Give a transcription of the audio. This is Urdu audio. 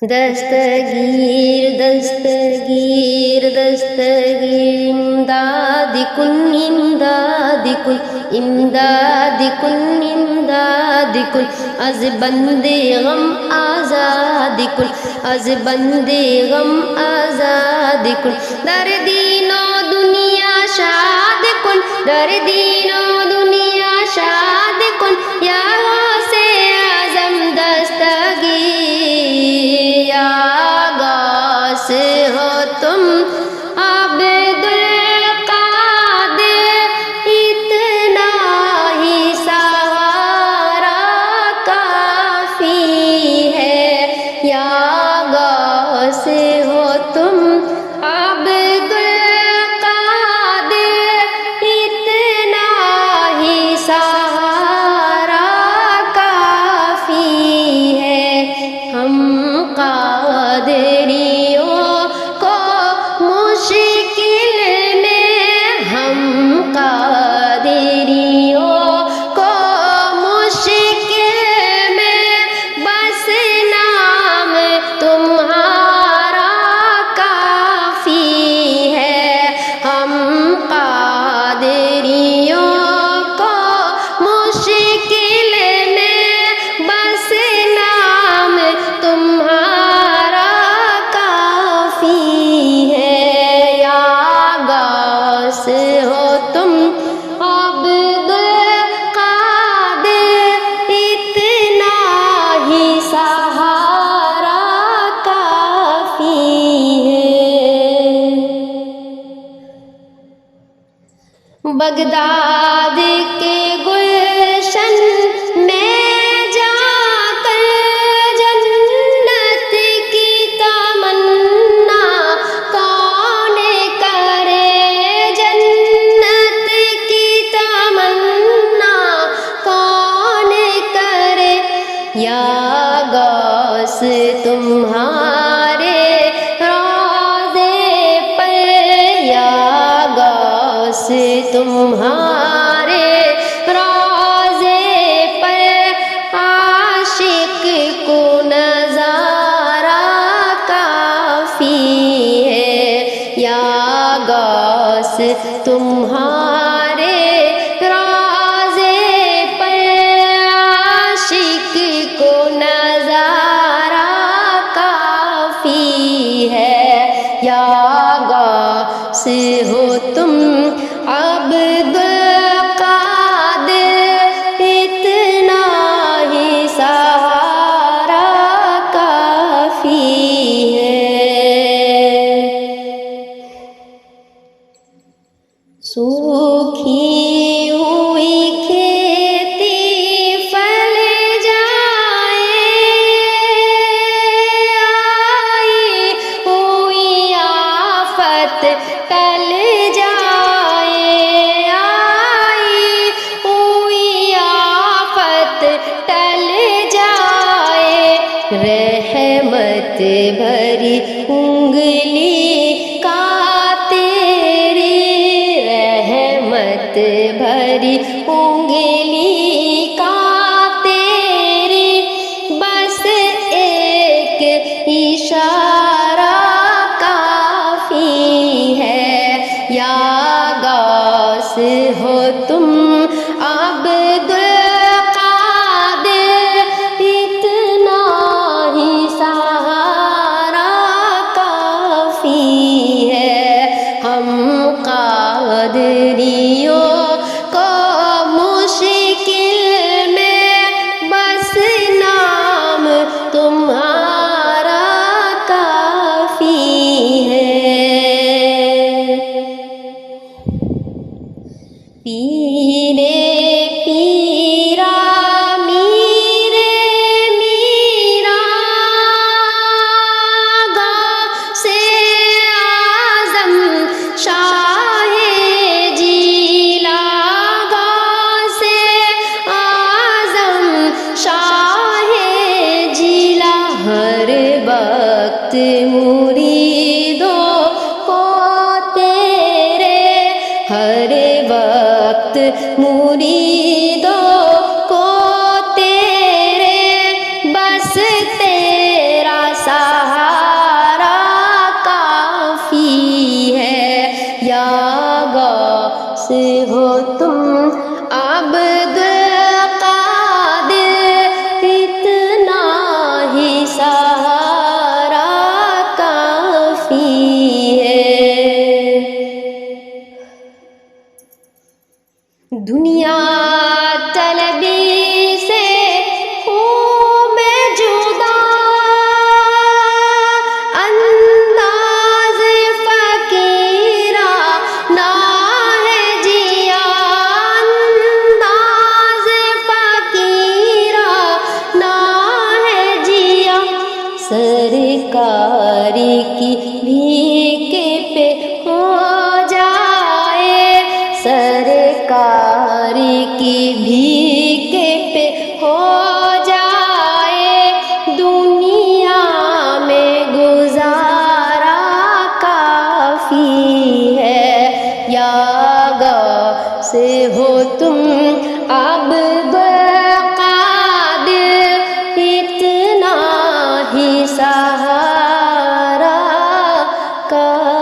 دستگیر دستگیر دستگیر امداد کن امداد کن امداد کن امداد کن از بند غم آزاد کن از بند غم آزاد کن در دین و دنیا شاد کن در دین و دنیا شاد کن یا غوث اعظم دستگیر یا غوث ہو تم عبد القادر اتنا ہی سہارا کافی ہے یا غوث ہو تم عبد القادر اتنا ہی سہارا کافی ہے ہم قادریوں کو مشکل میں ہم قادریوں کو مشکل میں بس نام تمہارا کافی ہے ہم قادریوں کو مشکل میں بس نام تمہارا کافی ہے یا غوث ہو تم عبد القادر اتنا ہی سہارا کافی ہے بغداد کے گلشن میں جا کر جنت کی تمنا کون کرے جنت کی تمنا کون کرے یا غوث تمہارے روضے پر یا غوث تمہارے روضے پر عاشق کو نظارہ کافی ہے یا غوث تمہارے روضے پر عاشق کو نظارہ کافی ہے یا غوث ہو تم عبد القادر اتنا ہی سہارا کافی ہے سوکھی ہوئی کھیتی پھل جائے آئی ہوئی آفت ٹل جائے آئی ہوئی آفت ٹل جائے رحمت بھری انگلی کا تیری رحمت بھری انگلی کا تیری بس ایک اشارہ کافی ہے یا غوث ہو تم عبد القادر اتنا ہی سہارا کافی ہے ہم قادریوں کو مشکل میں بس نام تمہارا کافی ہے پیرے پیرا میرے میرا غوث اعظم شاہ جیلا غوث اعظم شاہ جیلا ہر وقت مریدوں کو تیرے ہر وقت مریدوں کو تیرے بس تیرا ساتھ سرکاری کی بھیک پہ ہو جائے، سرکاری کی بھیک پہ ہو جائے، دنیا میں گزارا کافی ہے، یا سے ہو تم اب بقادر، اتنا ہی سہارا کا